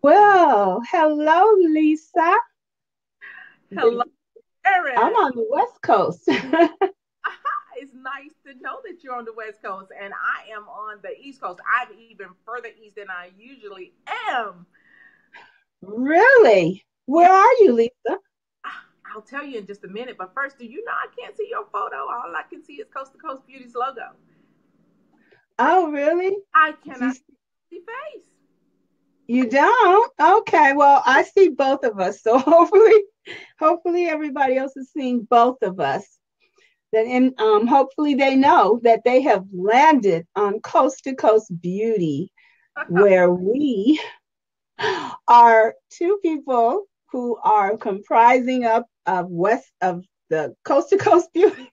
Well, hello, Lisa. Hello, I'm Sharon. on the West Coast. It's nice to know that you're on the West Coast and I am on the East Coast. I'm even further east than I usually am. Really? Yeah, Where are you, Lisa? I'll tell you in just a minute. But first, do you know I can't see your photo? All I can see is Coast to Coast Beauty's logo. Oh, really? I You, cannot see face. you don't? Okay. Well, I see both of us. So hopefully everybody else is seeing both of us. Then, and hopefully they know that they have landed on Coast to Coast Beauty, where we are two people who are comprising up of west of the Coast to Coast Beauty.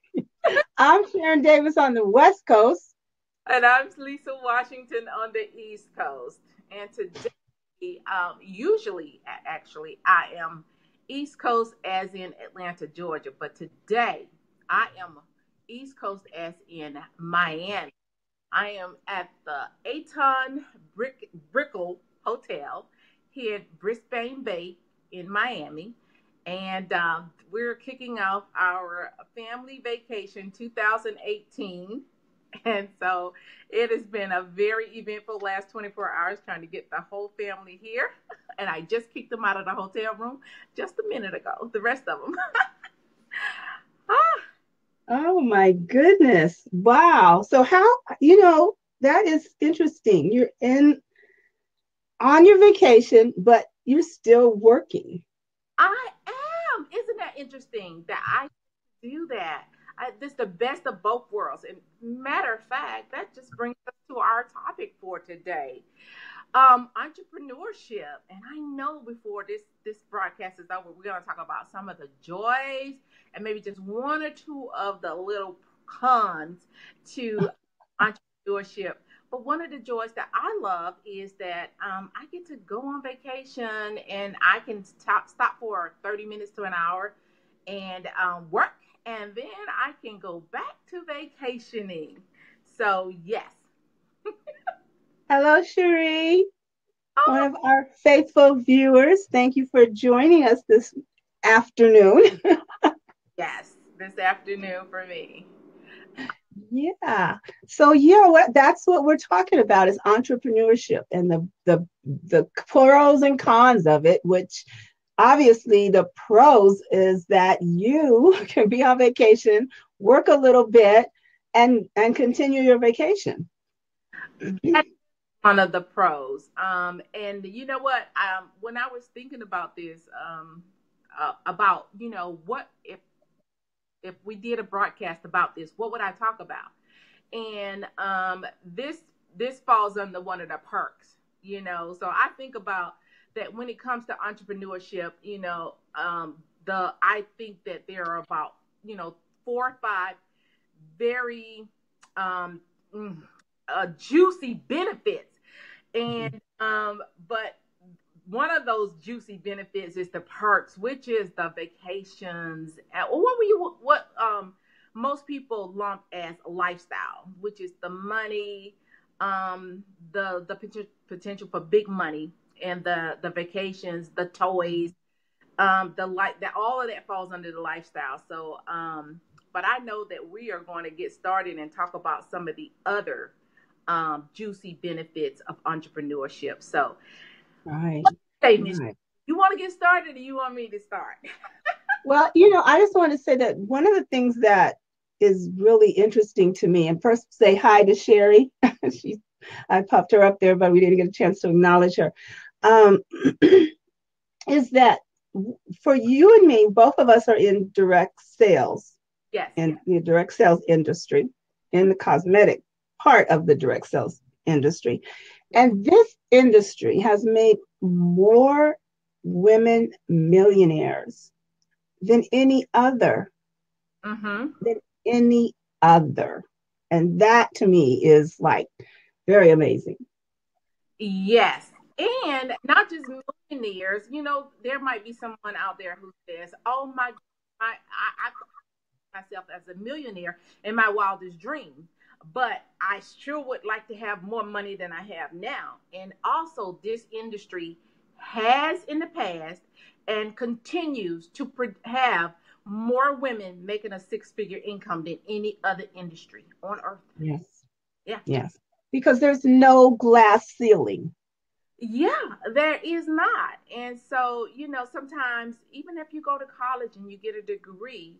I'm Sharon Davis on the West Coast. And I'm Lisa Washington on the East Coast. And today, usually, actually, I am East Coast as in Atlanta, Georgia. But today, I am East Coast as in Miami. I am at the Aton Brickell Hotel here at Brisbane Bay in Miami. And we're kicking off our family vacation 2018. And so it has been a very eventful last 24 hours trying to get the whole family here. And I just kicked them out of the hotel room just a minute ago, the rest of them. ah, Oh my goodness. Wow. So that is interesting. You're in on your vacation, but you're still working. I am. Isn't that interesting that I do that? This is the best of both worlds. And matter of fact, that just brings us to our topic for today. Entrepreneurship. And I know before this broadcast is over, we're going to talk about some of the joys and maybe just one or two of the little cons to entrepreneurship. But one of the joys that I love is that I get to go on vacation and I can stop for 30 minutes to an hour and work, and then I can go back to vacationing. So, yes. Hello, Cherie, one Oh, of our faithful viewers. Thank you for joining us this afternoon. yes, this afternoon for me. Yeah. So yeah, that's what we're talking about is entrepreneurship and the pros and cons of it, which obviously the pros is that you can be on vacation, work a little bit and continue your vacation. That's one of the pros. And you know what? When I was thinking about this, about what if we did a broadcast about this, what would I talk about? And this falls under one of the perks. So I think about that when it comes to entrepreneurship. The I think that there are about 4 or 5 very um, mm, juicy benefits. And but one of those juicy benefits is the perks, which is the vacations. What most people lump as lifestyle, which is the money, the potential for big money, and the vacations, the toys, the like that all of that falls under the lifestyle. So but I know that we are going to get started and talk about some of the other juicy benefits of entrepreneurship. So Right. hey, Miss, Right. you want to get started or you want me to start? Well, I just want to say that one of the things that is really interesting to me, and first say hi to Sherry. She's I popped her up there, but we didn't get a chance to acknowledge her. Um, is that for you and me, both of us are in direct sales Yes. in the direct sales industry, in the cosmetic part of the direct sales industry. Yes. And this industry has made more women millionaires than any other, Mm-hmm. than any other. And that to me is like very amazing. Yes. And not just millionaires, there might be someone out there who says, oh I thought myself as a millionaire in my wildest dreams. but I sure would like to have more money than I have now. And also, this industry has in the past and continues to have more women making a six-figure income than any other industry on earth. Yes. Yeah. Yes. Because there's no glass ceiling. Yeah, there is not. And so, sometimes even if you go to college and you get a degree,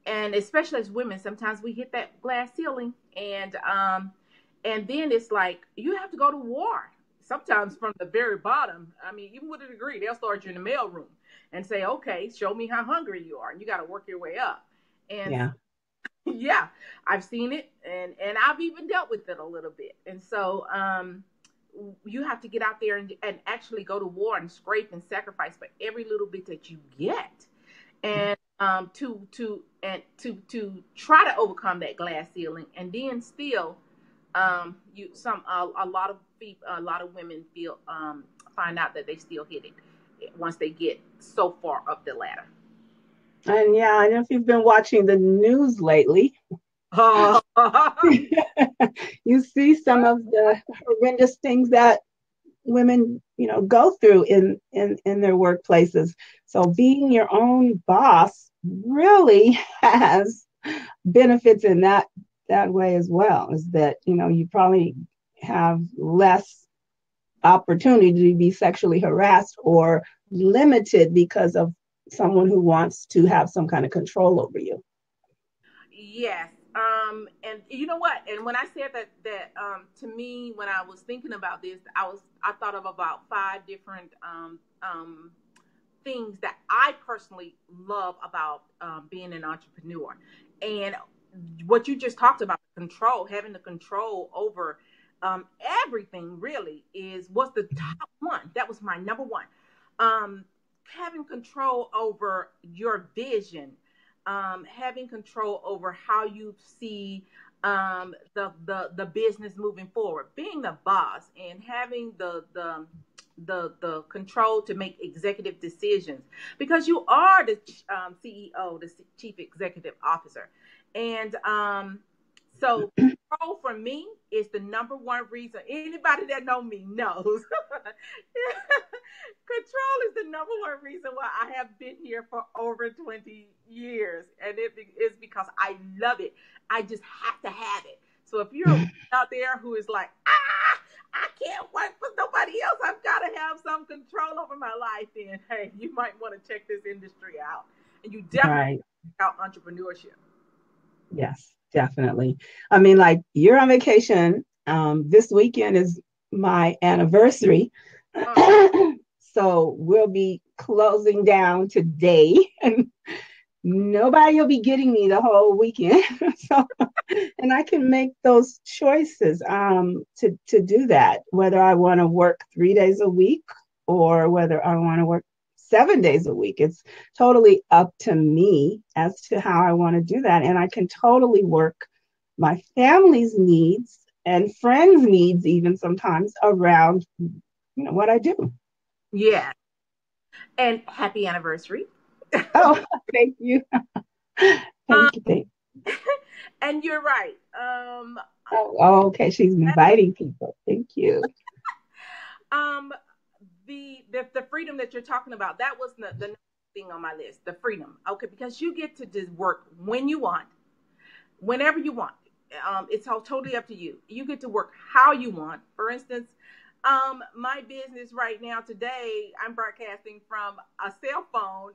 and especially as women, sometimes we hit that glass ceiling, and then it's like you have to go to war. Sometimes from the very bottom. I mean, even with a degree, they'll start you in the mailroom and say, "Okay, show me how hungry you are." And you got to work your way up. And Yeah. yeah, I've seen it, and I've even dealt with it a little bit. And so, you have to get out there and actually go to war and scrape and sacrifice for every little bit that you get, and to try to overcome that glass ceiling, and then still, a lot of women find out that they still hit it once they get so far up the ladder. And yeah, I know if you've been watching the news lately, you see some of the horrendous things that women, go through in their workplaces. So being your own boss really has benefits in that way as well. Is that you probably have less opportunity to be sexually harassed or limited because of someone who wants to have some kind of control over you. Yes. And you know what? And when I said that to me, when I was thinking about this, I thought of about five different things that I personally love about being an entrepreneur. And what you just talked about, control, having the control over everything really was the top one. That was my number one. Having control over your vision, having control over how you see the business moving forward, being the boss and having the control to make executive decisions, because you are the CEO, the chief executive officer. And so control for me is the number one reason. Anybody that know me knows control is the number one reason why I have been here for over 20 years. And it is because I love it. I just have to have it. So if you're out there who is like, I can't work for nobody else, I've got to have some control over my life, then hey, you might want to check this industry out. And you definitely check out entrepreneurship. Yes, definitely. I mean, like, you're on vacation. This weekend is my anniversary. So we'll be closing down today, and nobody will be getting me the whole weekend. So, and I can make those choices to do that, whether I want to work 3 days a week or whether I want to work 7 days a week. It's totally up to me as to how I want to do that. And I can totally work my family's needs and friends' needs, even sometimes, around what I do. Yeah. And happy anniversary. Oh, thank you. Thank you. And you're right. Okay. She's inviting people. Thank you. The freedom that you're talking about, that was the thing on my list, the freedom. Okay, because you get to just work when you want, whenever you want. It's all totally up to you. You get to work how you want. For instance, my business right now today, I'm broadcasting from a cell phone,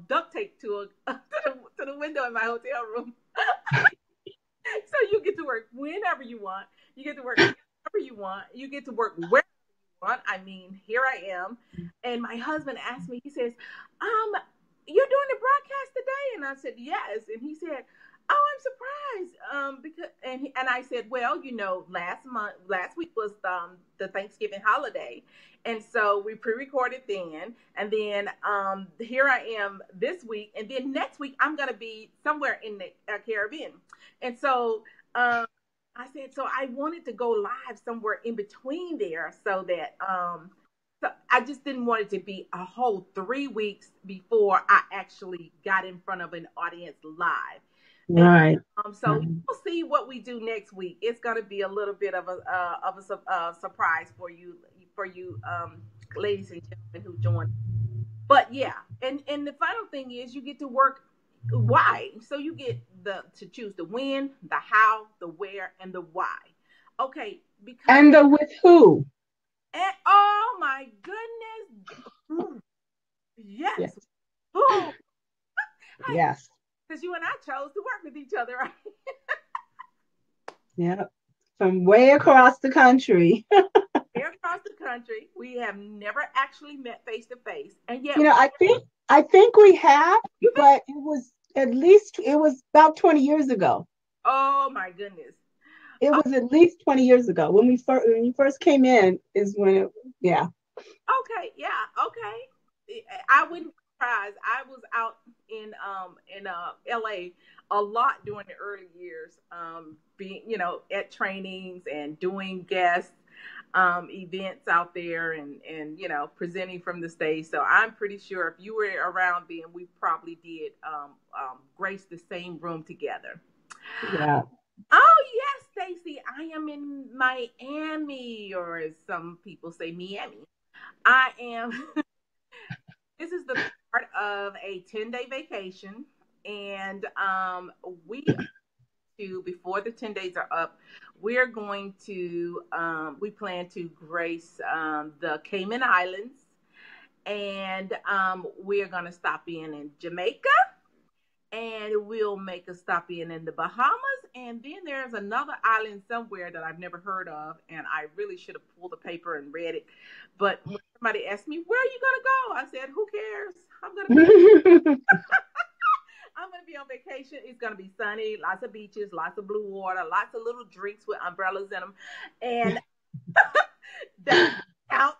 duct taped to the window in my hotel room. So you get to work whenever you want. You get to work whenever you want. You get to work where you want. I mean, here I am. And my husband asked me, he says, you're doing the broadcast today? And I said, yes. And he said, oh, I'm surprised. Because and I said, well, last week was the Thanksgiving holiday. And so we pre-recorded then. And then here I am this week. And then next week, I'm going to be somewhere in the Caribbean. And so I said, so I wanted to go live somewhere in between there so that so I just didn't want it to be a whole 3 weeks before I actually got in front of an audience live. Right. So you'll see what we do next week. It's going to be a little bit of a surprise for you, ladies and gentlemen who join. But yeah, and the final thing is you get to work why. So you get to choose the when, the how, the where, and the why. Okay, because And the with who? and, oh my goodness, yes, Yes. who? Hey, Yes. because you and I chose to work with each other, right? Yeah. From way across the country. Across the country. We have never actually met face to face, and yet I think we have, you think, but it was about 20 years ago. oh my goodness. It was at least 20 years ago when you first came in is when it, yeah. Okay, yeah, okay. I wouldn't be surprised. I was out in LA a lot during the early years, being at trainings and doing guest events out there and presenting from the stage. So I'm pretty sure if you were around then, we probably did grace the same room together. Yeah. Oh yes, Stacy, I am in Miami, or as some people say, Miami. I am. This is the part of a 10-day vacation, and we to before the 10 days are up, we're going to we plan to grace the Cayman Islands, and we're going to stop in Jamaica, and we'll make a stop in the Bahamas, and then there's another island somewhere that I've never heard of, and I really should have pulled the paper and read it. But when somebody asked me, "Where are you gonna go?" I said, "Who cares? I'm gonna be I'm gonna be on vacation. It's gonna be sunny, lots of beaches, lots of blue water, lots of little drinks with umbrellas in them, and that counts.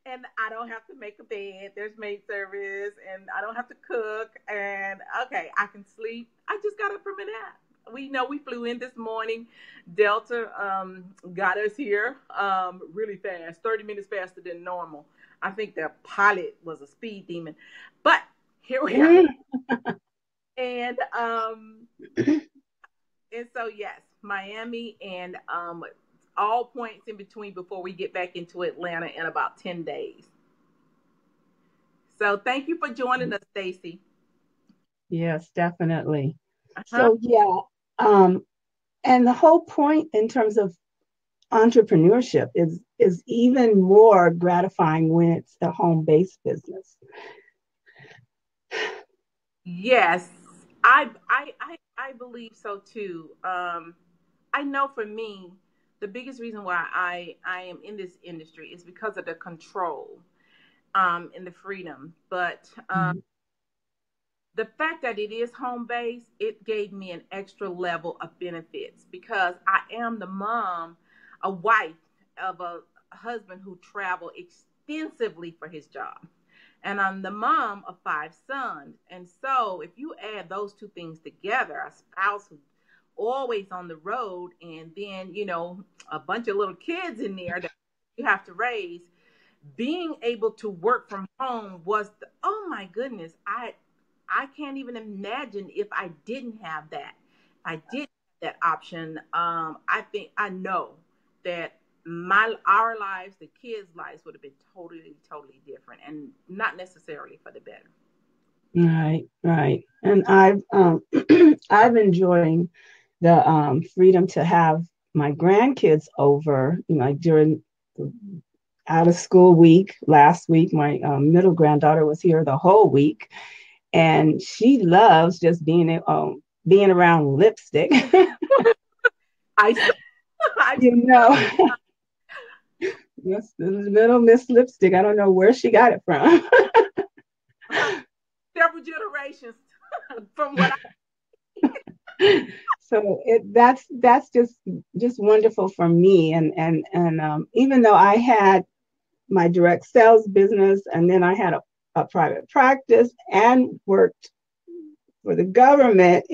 And I don't have to make a bed. There's maid service, and I don't have to cook. And okay, I can sleep. I just got up from a nap. We know we flew in this morning. Delta got us here really fast, 30 minutes faster than normal. I think their pilot was a speed demon, but here we are. And and so yes, Miami and all points in between before we get back into Atlanta in about 10 days. So thank you for joining us, Stacy. Yes, definitely. Uh-huh. So yeah, um, and the whole point in terms of entrepreneurship is even more gratifying when it's a home-based business. Yes, I believe so too. I know for me, the biggest reason why I am in this industry is because of the control and the freedom. But the fact that it is home based, it gave me an extra level of benefits because I am the mom, a wife of a husband who traveled extensively for his job. And I'm the mom of five sons. And so if you add those two things together, a spouse who's always on the road, and then, a bunch of little kids in there that you have to raise, being able to work from home was, oh my goodness, I can't even imagine if I didn't have that. I did that option. I think I know that our lives, the kids' lives, would have been totally, totally different, and not necessarily for the better. Right, right. And I've enjoying the freedom to have my grandkids over, during the out of school week. Last week, my middle granddaughter was here the whole week, and she loves just being around lipstick. I, I you know, yes, little Miss Lipstick. I don't know where she got it from. several generations from what So that's just wonderful for me. And even though I had my direct sales business, and then I had a private practice and worked for the government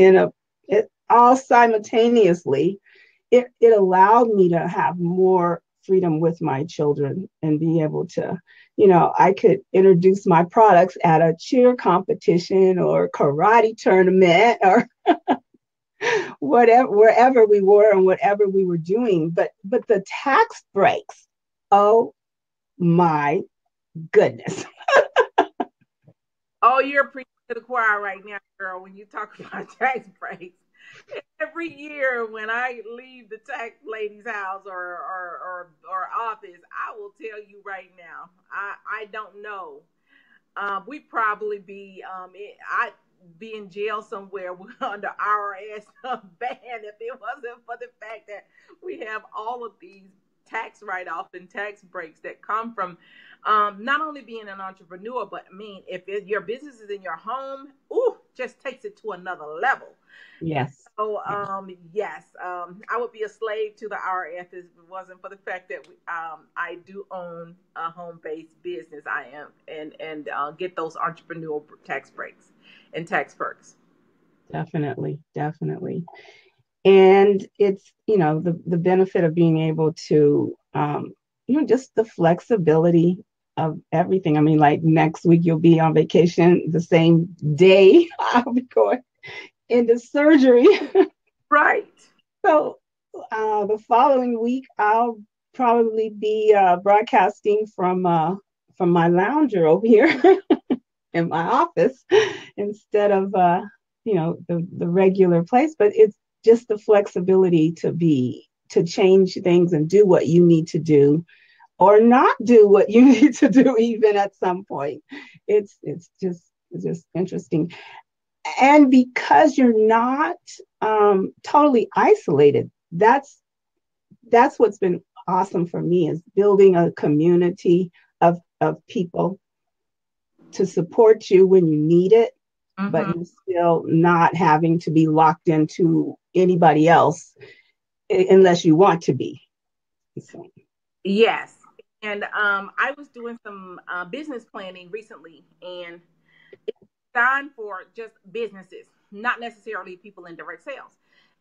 all simultaneously, it allowed me to have more freedom with my children and be able to, I could introduce my products at a cheer competition or karate tournament or whatever, wherever we were and whatever we were doing. But the tax breaks, oh my goodness. Oh, you're preaching to the choir right now, girl, when you talk about tax breaks. Every year when I leave the tax lady's house or office, I will tell you right now, I don't know. We probably be I'd be in jail somewhere under IRS ban if it wasn't for the fact that we have all of these tax write-off and tax breaks that come from not only being an entrepreneur, but I mean, if your business is in your home, ooh, just takes it to another level. Yes. So, yes, I would be a slave to the IRS if it wasn't for the fact that I do own a home-based business. I am and get those entrepreneurial tax breaks and tax perks. Definitely, definitely. And it's, the benefit of being able to, just the flexibility of everything. I mean, like next week you'll be on vacation, the same day I'll be going into surgery. Right. So the following week I'll probably be broadcasting from my lounger over here in my office instead of the regular place. But it's just the flexibility to change things and do what you need to do or not do what you need to do even at some point. It's just interesting. And because you're not totally isolated, that's what's been awesome for me, is building a community of people to support you when you need it, but you're still not having to be locked into anybody else unless you want to be. So. Yes. And I was doing some business planning recently, and it's designed for just businesses, not necessarily people in direct sales.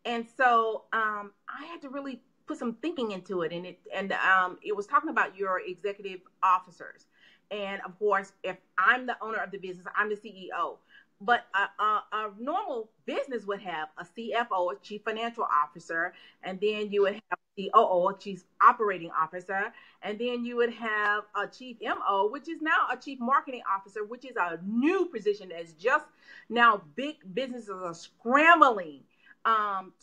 And so I had to really put some thinking into it, and it was talking about your executive officers. And of course, if I'm the owner of the business, I'm the CEO. But a normal business would have a CFO, a chief financial officer, and then you would have a COO, a chief operating officer, and then you would have a chief MO, which is now a chief marketing officer, which is a new position that's just now big businesses are scrambling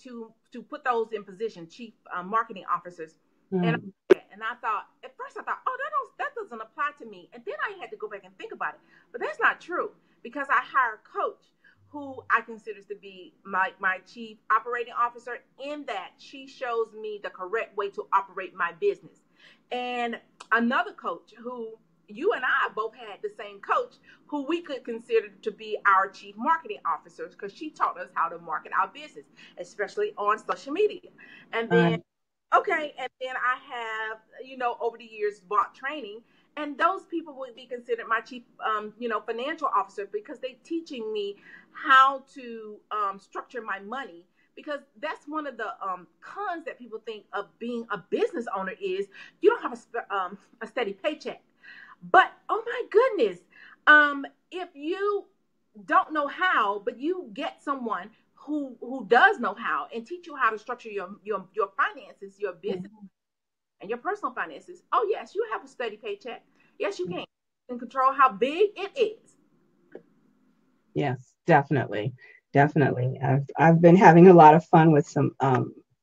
to put those in position, chief marketing officers. Mm. And I thought, at first I thought, oh, that doesn't apply to me. And then I had to go back and think about it. But that's not true, because I hire a coach who I consider to be my chief operating officer, in that she shows me the correct way to operate my business. And another coach who you and I both had the same coach, who we could consider to be our chief marketing officers, because she taught us how to market our business, especially on social media. And then okay, and then I have, over the years bought training, and those people would be considered my chief, financial officer, because they're teaching me how to structure my money. Because that's one of the cons that people think of being a business owner, is you don't have a steady paycheck. But oh my goodness, if you don't know how, but you get someone who does know how and teach you how to structure your finances, your business, and your personal finances. Oh yes, you have a steady paycheck. Yes, you can. You can control how big it is. Yes, definitely, definitely. I've been having a lot of fun with some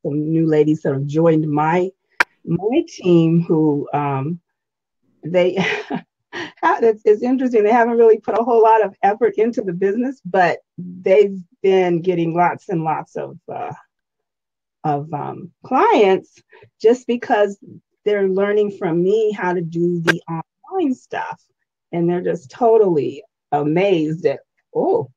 new ladies that have joined my team who they it's interesting. They haven't really put a whole lot of effort into the business, but they've been getting lots and lots of clients, just because they're learning from me how to do the online stuff, and they're just totally amazed at, oh.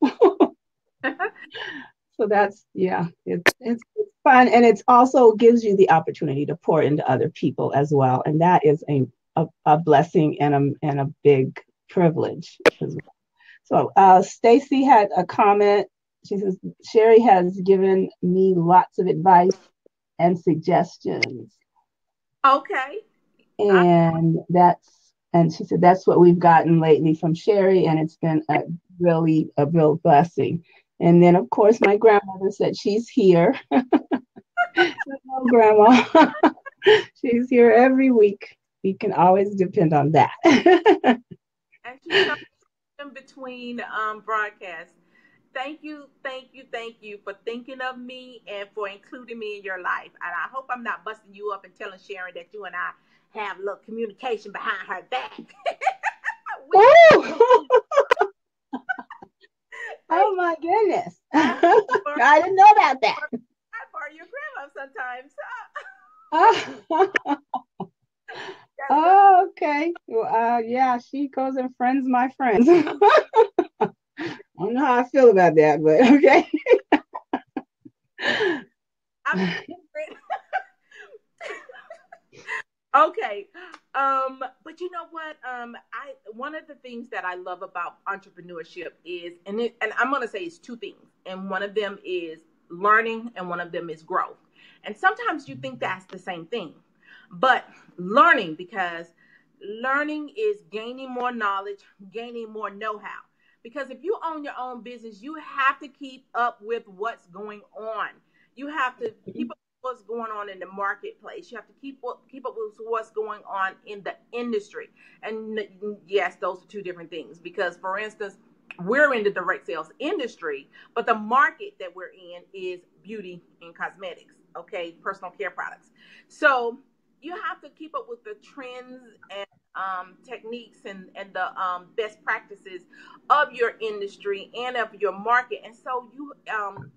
So that's, yeah, it's fun, and it also gives you the opportunity to pour into other people as well, and that is a blessing and a big privilege as well. So Stacy had a comment. She says, Sherry has given me lots of advice and suggestions. Okay. And she said that's what we've gotten lately from Sherry, and it's been a real blessing. And then, of course, my grandmother said she's here. Hello, Grandma. She's here every week. We can always depend on that. And she shows in between broadcasts. Thank you for thinking of me and for including me in your life. And I hope I'm not busting you up and telling Sharon that you and I have a little communication behind her back. Oh my goodness. I I didn't know about that. borrow your grandma sometimes. Oh, okay. Well, yeah, she goes and friends my friends. I don't know how I feel about that, but okay. Okay. But you know what? I one of the things that I love about entrepreneurship is, and I'm gonna say it's two things, and one of them is learning, and one of them is growth. And sometimes you think that's the same thing, but learning, because learning is gaining more knowledge, gaining more know-how. Because if you own your own business, you have to keep up with what's going on. You have to keep up with what's going on in the marketplace. You have to keep up with what's going on in the industry. And yes, those are two different things. Because, for instance, we're in the direct sales industry, but the market that we're in is beauty and cosmetics, okay, personal care products. So you have to keep up with the trends and techniques and the best practices of your industry and of your market. And so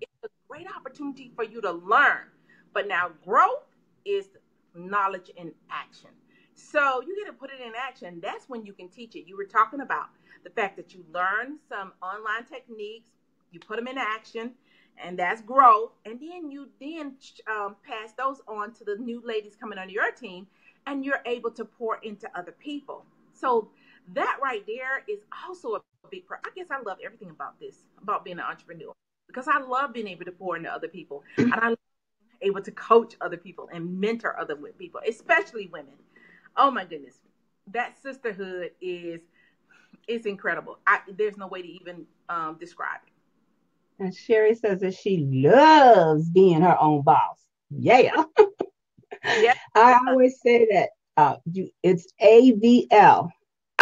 it's a great opportunity for you to learn. But now growth is knowledge in action. So you get to put it in action. That's when you can teach it. You were talking about the fact that you learn some online techniques, you put them in action, and that's growth. And then you pass those on to the new ladies coming on your team, and you're able to pour into other people. So that right there is also a big part. I guess I love everything about this, about being an entrepreneur, because I love being able to pour into other people, and I love being able to coach other people and mentor other people, especially women. Oh my goodness, that sisterhood is it's incredible. There's no way to even describe it. And Sherry says that she loves being her own boss. Yeah. Yeah. I always say that it's AVL.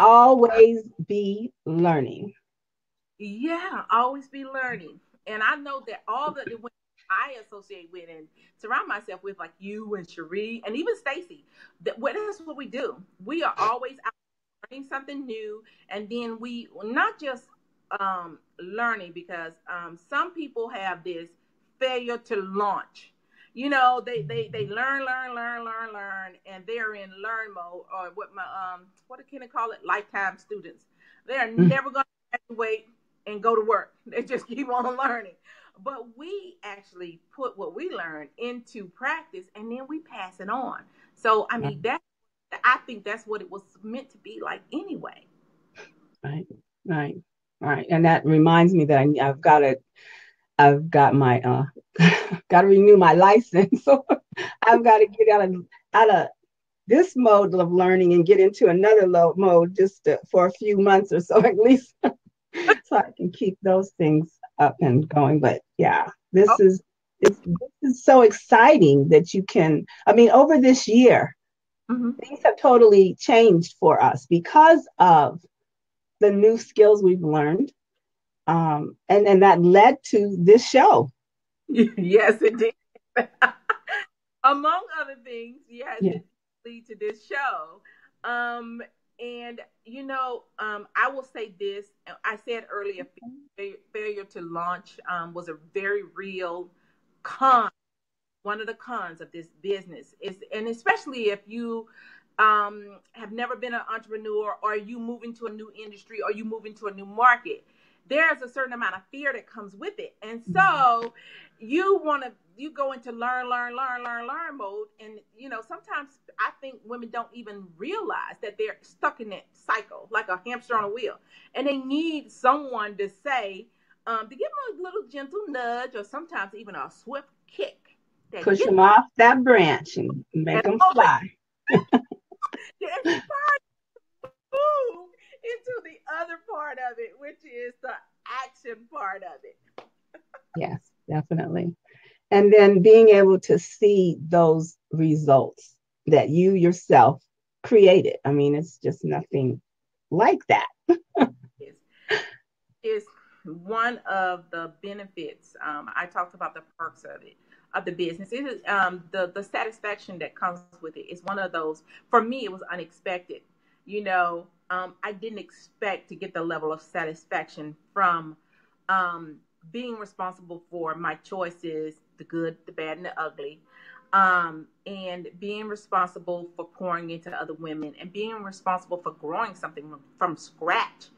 Always be learning. Yeah, always be learning. And I know that all the women I associate with and surround myself with, like you and Cherie and even Stacy, that's what we do. We are always out learning something new, and then we not just learning, because some people have this failure to launch. You know, they learn, and they're in learn mode, or what can I call it? Lifetime students. They are never going to graduate and go to work. They just keep on learning. But we actually put what we learn into practice, and then we pass it on. So I mean, I think that's what it was meant to be like anyway. Right, right, right. And that reminds me that I've got my got to renew my license. So I've got to get out of this mode of learning and get into another mode for a few months or so at least, so I can keep those things up and going. But yeah, Oh, this is so exciting that you can. I mean, over this year, mm-hmm. things have totally changed for us because of the new skills we've learned, and that led to this show. Yes, it did. Among other things, yes, Yeah. it lead to this show. And I will say this. I said earlier, failure to launch was a very real con. One of the cons of this business is, and especially if you have never been an entrepreneur, or you move into a new industry, or you move into a new market, there's a certain amount of fear that comes with it. And so you go into learn mode. And sometimes I think women don't even realize that they're stuck in that cycle, like a hamster on a wheel, and they need someone to say, to give them a little gentle nudge, or sometimes even a swift kick that Push gets them off that branch and make and them hold it. fly. And move into the other part of it, which is the action part of it. Yes, definitely. And then being able to see those results that you yourself created. I mean, it's just nothing like that. Is one of the benefits. I talked about the perks of it, of the business. It is the satisfaction that comes with it is one of those. For me, it was unexpected. I didn't expect to get the level of satisfaction from being responsible for my choices, the good, the bad, and the ugly. And being responsible for pouring into other women and being responsible for growing something from scratch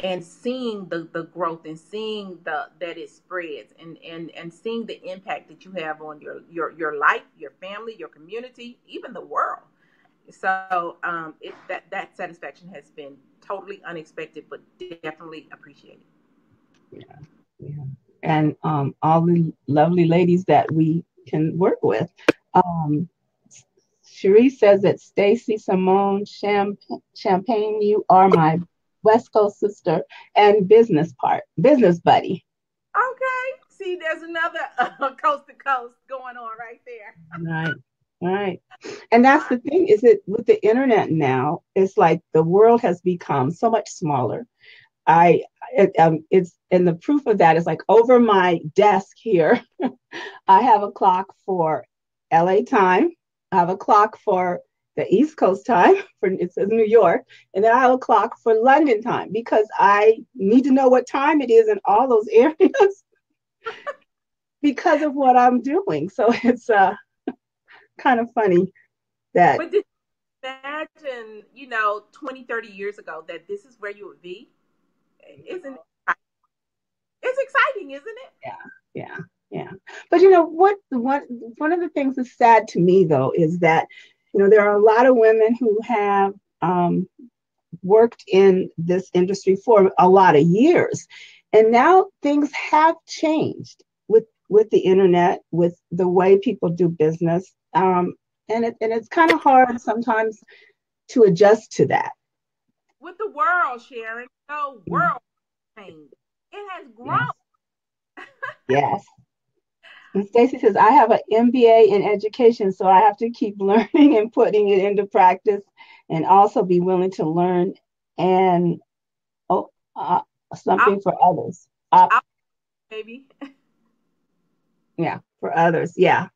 and seeing the growth and seeing that it spreads and seeing the impact that you have on your life, your family, your community, even the world. So that satisfaction has been totally unexpected, but definitely appreciated. Yeah, yeah. And all the lovely ladies that we can work with. Um, Cherie says that Stacy Simone Champagne, you are my West Coast sister and business buddy. Okay, see, there's another coast to coast going on right there. Right, right. And that's the thing is that with the internet now, it's like the world has become so much smaller. It's and the proof of that is like over my desk here. I have a clock for LA time. I have a clock for the East Coast time for it says New York, and then I have a clock for London time because I need to know what time it is in all those areas because of what I'm doing. So it's kind of funny that But did you imagine, 20, 30 years ago that this is where you would be? Isn't it? It's exciting, isn't it? yeah, yeah, yeah. But you know what? One of the things that's sad to me though is that there are a lot of women who have worked in this industry for a lot of years, and now things have changed with the internet, with the way people do business, and it's kind of hard sometimes to adjust to that. With the world, Sharon, the Mm, world changed. It has grown. yes, yes. And Stacy says, I have an MBA in education, so I have to keep learning and putting it into practice and also be willing to learn and oh, I'll, something for others. Uh, I'll maybe. yeah, for others. Yeah,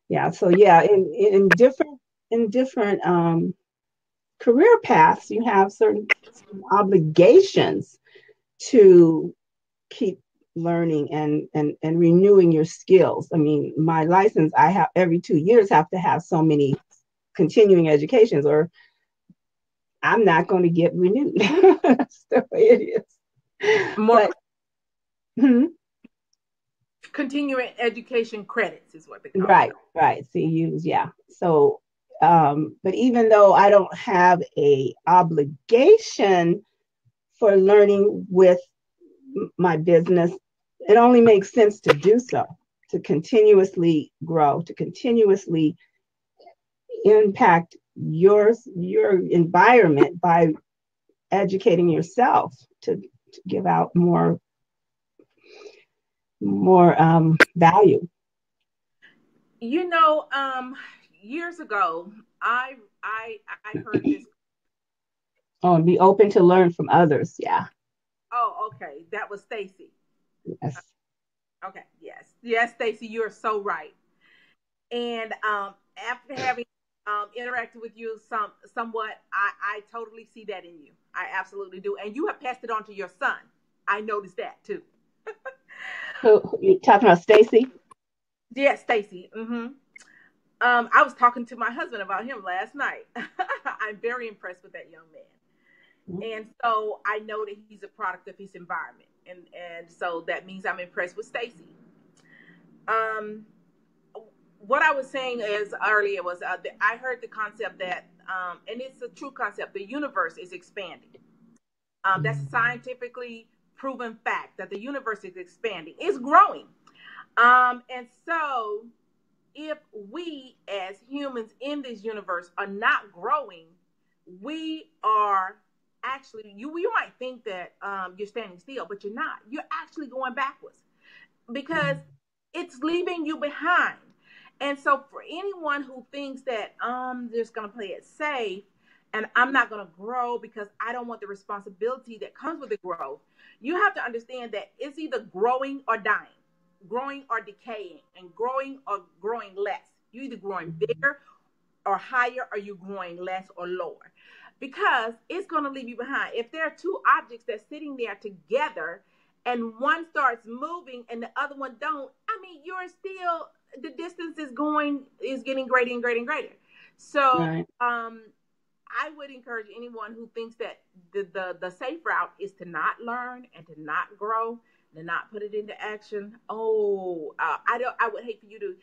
yeah. So yeah, in different career paths, you have certain obligations to keep learning and renewing your skills. I mean, my license, I have every 2 years have to have so many continuing educations, or I'm not going to get renewed. That's the way it is. More But hmm, continuing education credits is what they call it. right, right. CUs, yeah. So, but even though I don't have a obligation for learning with my business, it only makes sense to do so, to continuously grow, to continuously impact your environment by educating yourself to give out more value. Years ago, I heard this. Oh, and be open to learn from others. Yeah. Oh, okay, that was Stacy. Yes. Okay, yes, Stacy, you're so right. And after having interacted with you somewhat, I totally see that in you. I absolutely do, and you have passed it on to your son. I noticed that too. Who you talking about, Stacy? Yes, Stacy. I was talking to my husband about him last night. I'm very impressed with that young man, and so I know that he's a product of his environment, and so that means I'm impressed with Stacy. Um, what I was saying is earlier was I heard the concept that, and it's a true concept, the universe is expanding. That's a scientifically proven fact that the universe is expanding, it's growing. And so, if we as humans in this universe are not growing, we are actually, you might think that you're standing still, but you're not. You're actually going backwards. because it's leaving you behind. And so for anyone who thinks that I'm just going to play it safe and I'm not going to grow because I don't want the responsibility that comes with the growth, you have to understand that it's either growing or dying, growing or decaying, and growing or growing less. You're either growing bigger or higher, or you're growing less or lower, because it's going to leave you behind. If there are two objects that's sitting there together and one starts moving and the other one don't, I mean, you're still, the distance is getting greater and greater and greater. So Right. I would encourage anyone who thinks that the safe route is to not learn and to not grow, to not put it into action. I would hate for you to,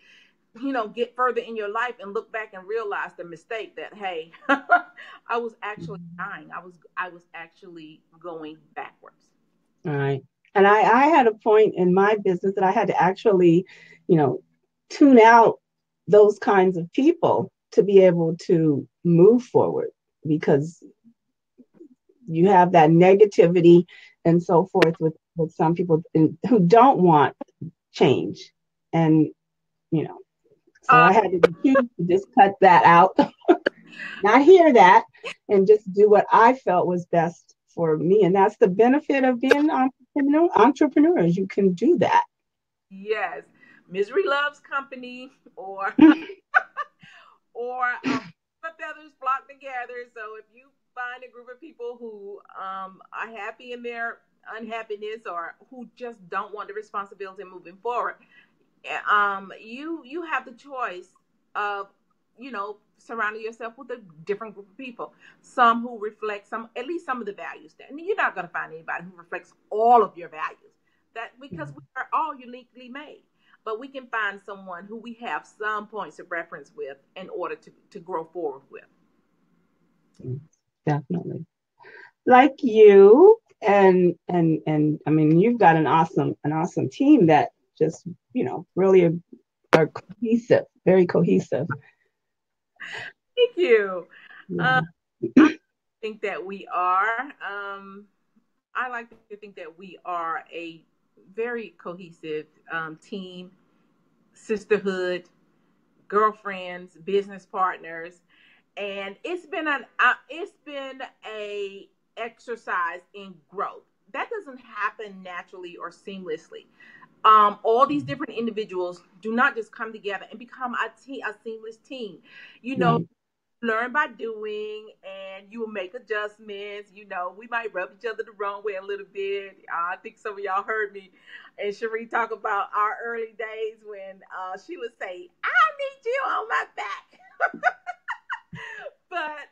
get further in your life and look back and realize the mistake that, hey, I was actually dying. I was actually going backwards. All right. And I had a point in my business that I had to actually, tune out those kinds of people to be able to move forward, because you have that negativity and so forth with some people who don't want change. And, so I had to choose to just cut that out, not hear that, and just do what I felt was best for me. And that's the benefit of being entrepreneurs. You can do that. Yes, misery loves company, or or feathers flock together. So if you find a group of people who are happy in their unhappiness, or who just don't want the responsibility moving forward, you have the choice of, surrounding yourself with a different group of people, some who reflect at least some of the values. And you're not going to find anybody who reflects all of your values, that because we are all uniquely made. But we can find someone who we have some points of reference with in order to grow forward with. Definitely. Like you, and I mean, you've got an awesome team that just, really are cohesive, very cohesive. Thank you. Yeah. I think that we are. I like to think that we are a very cohesive team, sisterhood, girlfriends, business partners, and it's been a exercise in growth that doesn't happen naturally or seamlessly. All these different individuals do not just come together and become a seamless team. Right. Learn by doing, and you will make adjustments. We might rub each other the wrong way a little bit. I think some of y'all heard me and Cherie talk about our early days when she would say, I need you on my back. But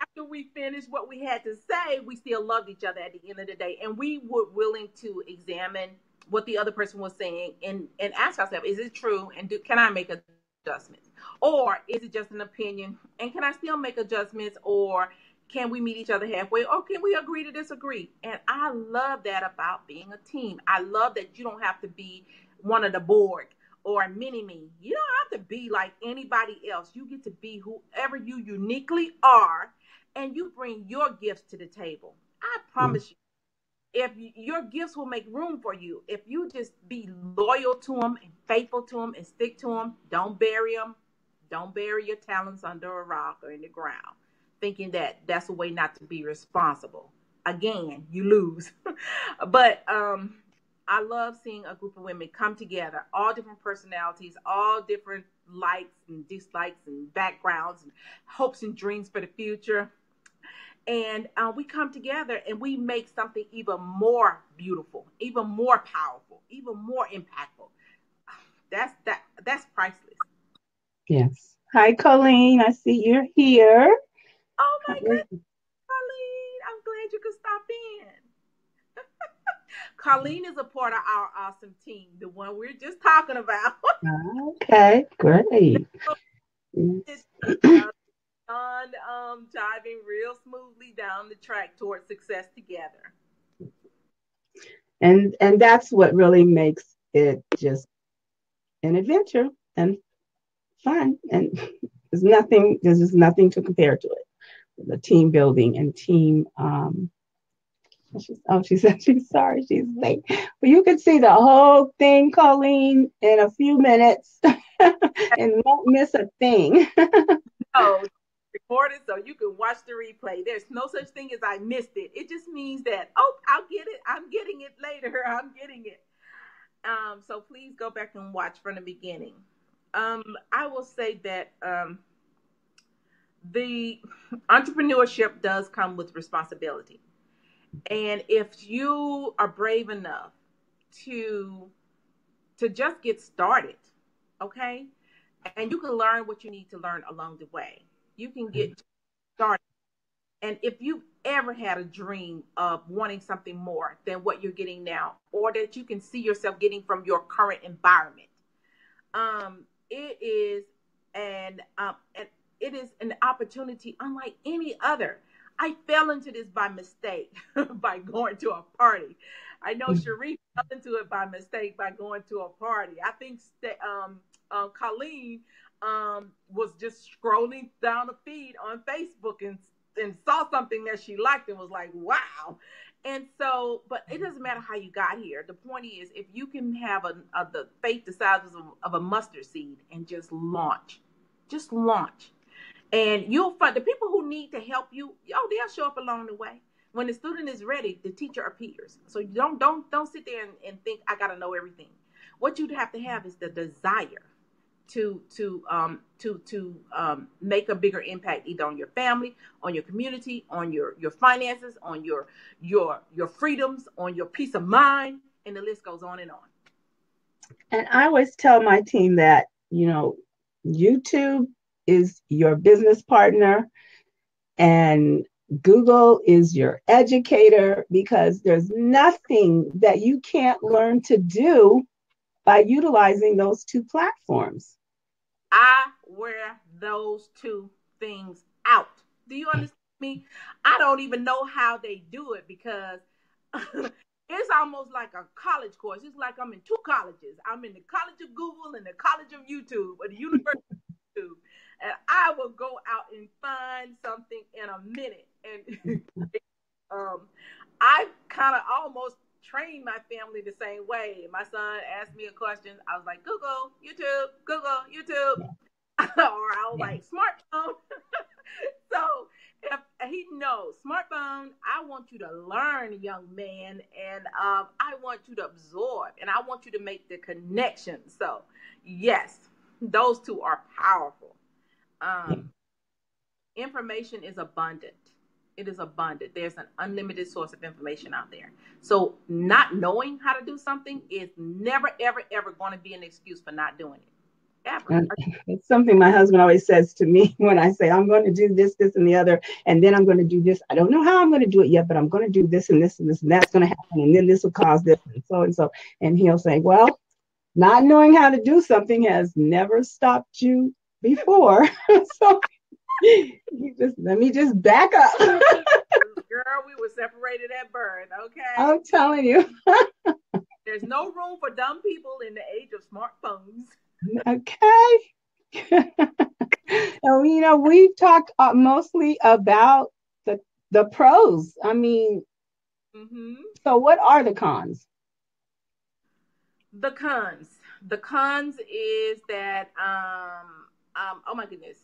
after we finished what we had to say, we still loved each other at the end of the day. And we were willing to examine what the other person was saying, and ask ourselves, is it true? And can I make adjustments? Or is it just an opinion? And can I still make adjustments? Or can we meet each other halfway? Or can we agree to disagree? And I love that about being a team. I love that you don't have to be one of the board or a mini-me. You don't have to be like anybody else. You get to be whoever you uniquely are, and you bring your gifts to the table. I promise you, if your gifts will make room for you, if you just be loyal to them and faithful to them and stick to them, don't bury them. Don't bury your talents under a rock or in the ground, thinking that that's a way not to be responsible. Again, you lose. But I love seeing a group of women come together, all different personalities, all different likes and dislikes and backgrounds and hopes and dreams for the future. And we come together and we make something even more beautiful, even more powerful, even more impactful. That's priceless. Yes. Hi, Colleen. I see you're here. Oh my goodness, Colleen. I'm glad you could stop in. Colleen is a part of our awesome team, the one we're just talking about. Okay, great. On driving real smoothly down the track towards success together. And that's what really makes it just an adventure and fun. And there's just nothing to compare to it. The team building and team She said she's sorry she's late. But you can see the whole thing, Colleen, in a few minutes and won't miss a thing. Oh, record it so you can watch the replay. There's no such thing as I missed it. It just means that, oh, I'll get it. I'm getting it later. I'm getting it. So please go back and watch from the beginning. I will say that the entrepreneurship does come with responsibility. And if you are brave enough to just get started, okay? And you can learn what you need to learn along the way. You can get started. And if you've ever had a dream of wanting something more than what you're getting now, or that you can see yourself getting from your current environment, it is it is an opportunity unlike any other. I fell into this by mistake by going to a party. I know Sharif fell into it by mistake by going to a party. I think Colleen was just scrolling down the feed on Facebook and saw something that she liked and was like, wow. And so, but it doesn't matter how you got here. The point is, if you can have the faith the size of a mustard seed and just launch. And you'll find the people who need to help you, they'll show up along the way. When the student is ready, the teacher appears. So you don't sit there and think I gotta know everything. What you'd have to have is the desire to make a bigger impact, either on your family, on your community, on your finances, on your freedoms, on your peace of mind, and the list goes on and on. And I always tell my team that, YouTube is your business partner and Google is your educator, because there's nothing that you can't learn to do by utilizing those two platforms. I wear those two things out. Do you understand me? I don't even know how they do it, because it's almost like a college course. It's like I'm in two colleges. I'm in the College of Google and the College of YouTube, or the University of YouTube. And I will go out and find something in a minute. And I kind of almost trained my family the same way. My son asked me a question. I was like, Google, YouTube, Google, YouTube. Or I was like, smartphone. So if he knows smartphone, I want you to learn, young man, and I want you to absorb, and I want you to make the connection. So yes, those two are powerful. Information is abundant. It is abundant. There's an unlimited source of information out there. So not knowing how to do something is never, ever, ever going to be an excuse for not doing it. Ever. It's something my husband always says to me when I say, I'm going to do this, this, and the other, and then I'm going to do this. I don't know how I'm going to do it yet, but I'm going to do this and this and this, and that's going to happen. And then this will cause this and so and so. And he'll say, well, not knowing how to do something has never stopped you before. So let me just back up. Girl, we were separated at birth, okay? I'm telling you. There's no room for dumb people in the age of smartphones. Okay. And we've talked mostly about the pros. I mean, So what are the cons? The cons is that oh my goodness,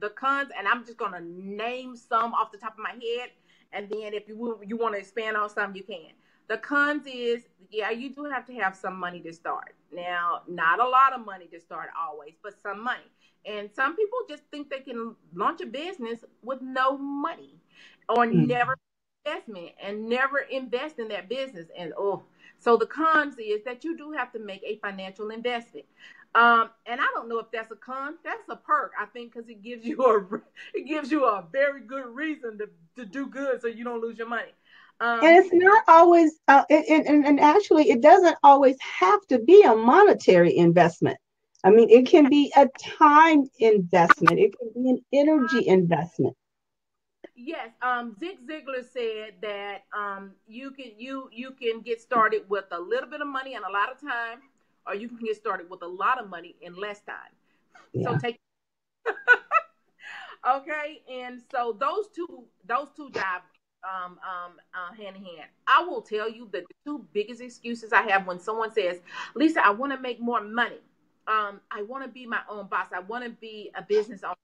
the cons, and I'm just gonna name some off the top of my head, and then if you want to expand on some, you can. The cons is, you do have to have some money to start. Now, not a lot of money to start always, but some money. And some people just think they can launch a business with no money, or never investment, and never invest in that business. And so the cons is that you do have to make a financial investment. And I don't know if that's a con. That's a perk, I think, because it gives you a very good reason to do good, so you don't lose your money. And it's not always, and actually, it doesn't always have to be a monetary investment. I mean, it can be a time investment. It can be an energy investment. Yes, Zig Ziglar said that you can get started with a little bit of money and a lot of time, or you can get started with a lot of money in less time. Yeah. So take okay, and so those two jive hand in hand. I will tell you that the two biggest excuses I have when someone says, Lisa, I want to make more money. I want to be my own boss. I want to be a business owner.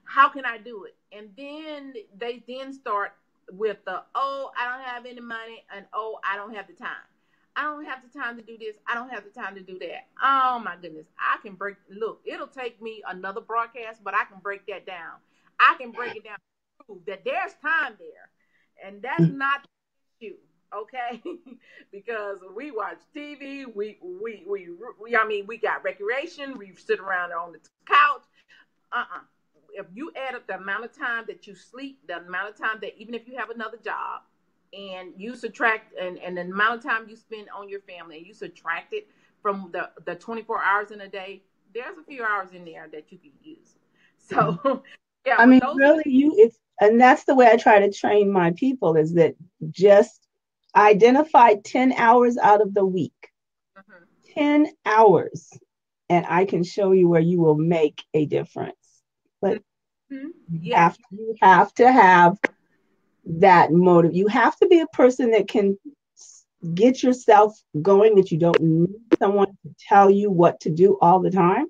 How can I do it? And then they then start with the, oh, I don't have any money, and oh, I don't have the time. I don't have the time to do this. I don't have the time to do that. Oh my goodness. I can look, it'll take me another broadcast, but I can break that down. I can break it down to prove that there's time there. And that's not the issue, okay? Because we watch TV, I mean, we got recreation, we sit around on the couch. If you add up the amount of time that you sleep, the amount of time that even if you have another job, and you subtract and the amount of time you spend on your family, and you subtract it from the 24 hours in a day, there's a few hours in there that you can use. So yeah, I mean, really, and that's the way I try to train my people, is that just identify 10 hours out of the week. 10 hours, and I can show you where you will make a difference. But you have to have that motive. You have to be a person that can get yourself going, that you don't need someone to tell you what to do all the time,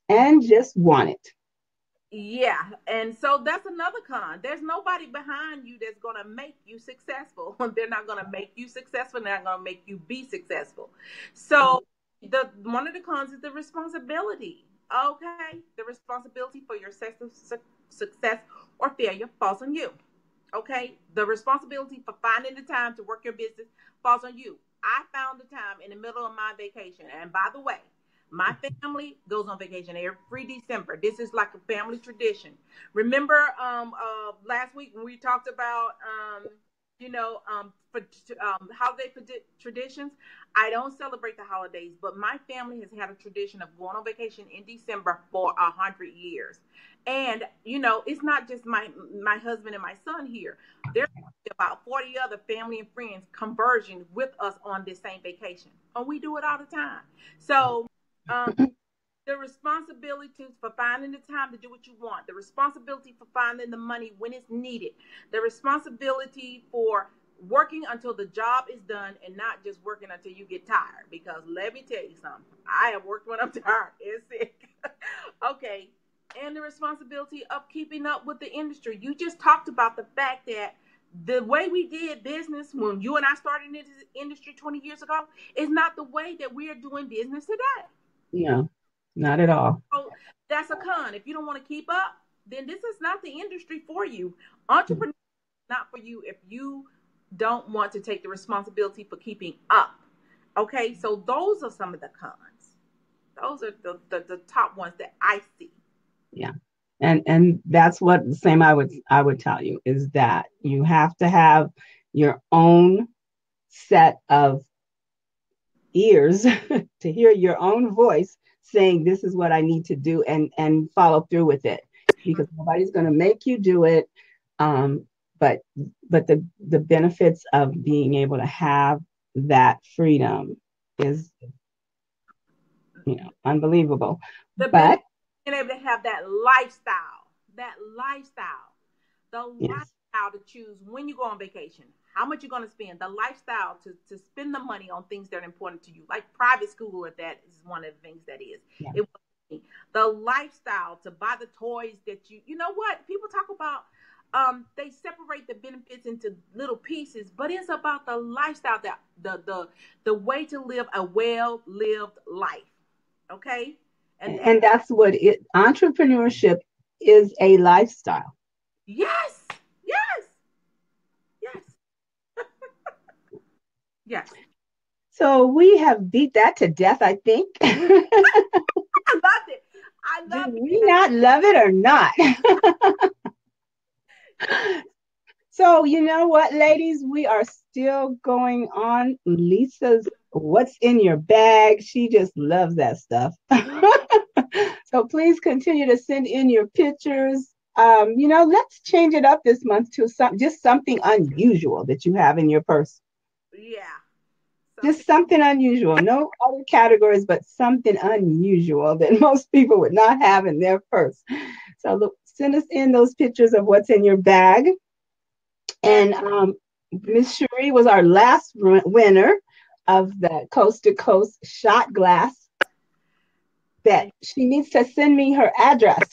and just want it. Yeah, and so that's another con. There's nobody behind you that's going to make you successful. They're not going to make you successful. They're not going to make you be successful. So one of the cons is the responsibility. Okay, the responsibility for your success or failure falls on you. Okay, the responsibility for finding the time to work your business falls on you. I found the time in the middle of my vacation, and by the way, my family goes on vacation every December. This is like a family tradition. Remember last week when we talked about, holiday traditions? I don't celebrate the holidays, but my family has had a tradition of going on vacation in December for 100 years. And, it's not just my husband and my son here. There's about 40 other family and friends converging with us on this same vacation. And we do it all the time. So, the responsibility for finding the time to do what you want, the responsibility for finding the money when it's needed, the responsibility for working until the job is done and not just working until you get tired. Because let me tell you something, I have worked when I'm tired and sick. Okay. And the responsibility of keeping up with the industry. You just talked about the fact that the way we did business when you and I started in this industry 20 years ago is not the way that we are doing business today. No, not at all. So that's a con. If you don't want to keep up, then this is not the industry for you. Entrepreneurship is not for you if you don't want to take the responsibility for keeping up. Okay, so those are some of the cons. Those are the top ones that I see. Yeah. And that's what the same I would tell you, is that you have to have your own set of ears to hear your own voice saying, this is what I need to do, and follow through with it, because nobody's going to make you do it. But the benefits of being able to have that freedom is, unbelievable. But being able to have that lifestyle, the lifestyle to choose when you go on vacation, how much you're going to spend, the lifestyle to spend the money on things that are important to you, like private school, if that is one of the things that is. Yeah. The lifestyle to buy the toys that you know what? People talk about, they separate the benefits into little pieces, but it's about the lifestyle, the way to live a well-lived life. Okay? And that's what entrepreneurship is, a lifestyle. Yes. Yes. So we have beat that to death, I think. I love it. Do we not love it or not? So you know what, ladies, we are still going on Lisa's What's in Your Bag. She just loves that stuff. So please continue to send in your pictures. Let's change it up this month to just something unusual that you have in your purse. Yeah. Just something unusual. No other categories, but something unusual that most people would not have in their purse. So look, send us in those pictures of what's in your bag. And Miss Cherie was our last winner of the Coast to Coast shot glass. That she needs to send me her address.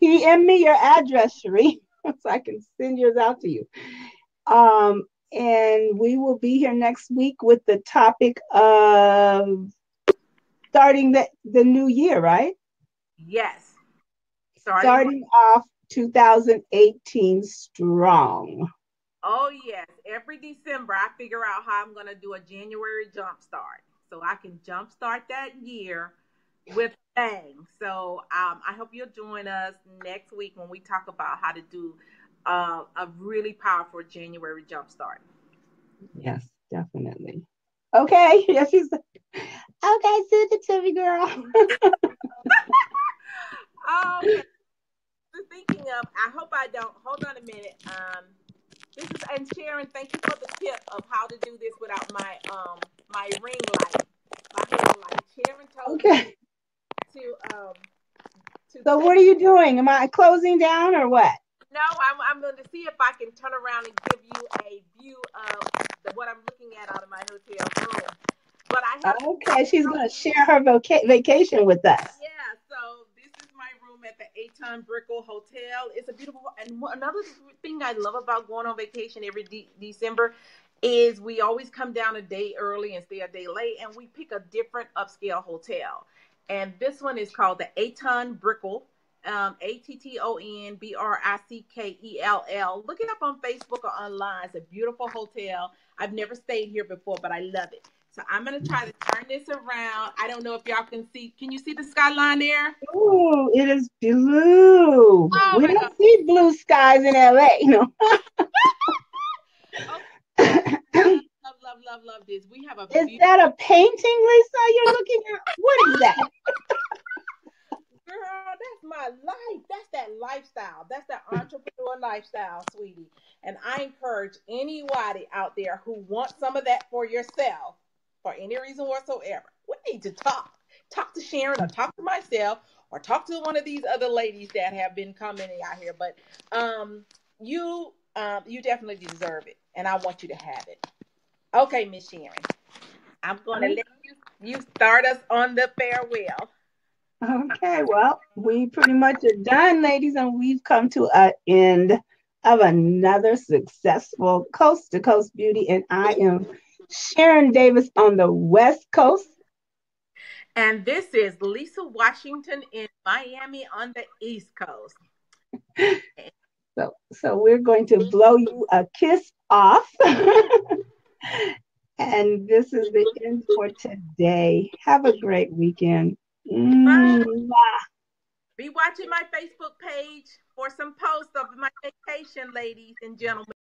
PM me your address, Cherie, so I can send yours out to you. And we will be here next week with the topic of starting the new year, right? Yes. Starting off 2018 strong. Oh, yes. Every December, I figure out how I'm going to do a January jumpstart so I can jumpstart that year with bang. So I hope you'll join us next week when we talk about how to do a really powerful January jumpstart. Yes, definitely. Okay. Yes, she's okay. Send it to me, girl. Okay. Speaking of, I hope I don't. Hold on a minute. This is, and Sharon, thank you for the tip of how to do this without my my ring light, my hair light. Sharon told me to So take. what are you doing? Am I closing down or what? No, I'm going to see if I can turn around and give you a view of what I'm looking at out of my hotel room. But I have. Okay, she's going to share her vacation with us. Yeah, so this is my room at the Aton Brickell Hotel. It's a beautiful, and another thing I love about going on vacation every December is we always come down a day early and stay a day late, and we pick a different upscale hotel. And this one is called the Aton Brickell, ATTON BRICKELL. Look it up on Facebook or online. It's a beautiful hotel. I've never stayed here before, but I love it. So I'm going to try to turn this around. I don't know if y'all can see. Can you see the skyline there? Oh, it is blue. Oh, We my don't God. see blue skies in LA, Okay. Love this. We have a Is beautiful. that a painting, Lisa, you're looking at? What is that? Girl, that's my life. That's that lifestyle. That's that entrepreneur lifestyle, sweetie. And I encourage anybody out there who wants some of that for yourself, for any reason whatsoever, we need to talk. Talk to Sharon or talk to myself or talk to one of these other ladies that have been commenting out here. But you definitely deserve it. And I want you to have it. Okay, Miss Sharon. I'm gonna let you start us on the farewell. Okay, well, we pretty much are done, ladies, and we've come to an end of another successful Coast to Coast Beauty. And I am Sharon Davis on the West Coast. And this is Lisa Washington in Miami on the East Coast. So we're going to blow you a kiss off. And this is the end for today. Have a great weekend. Be watching my Facebook page for some posts of my vacation, ladies and gentlemen.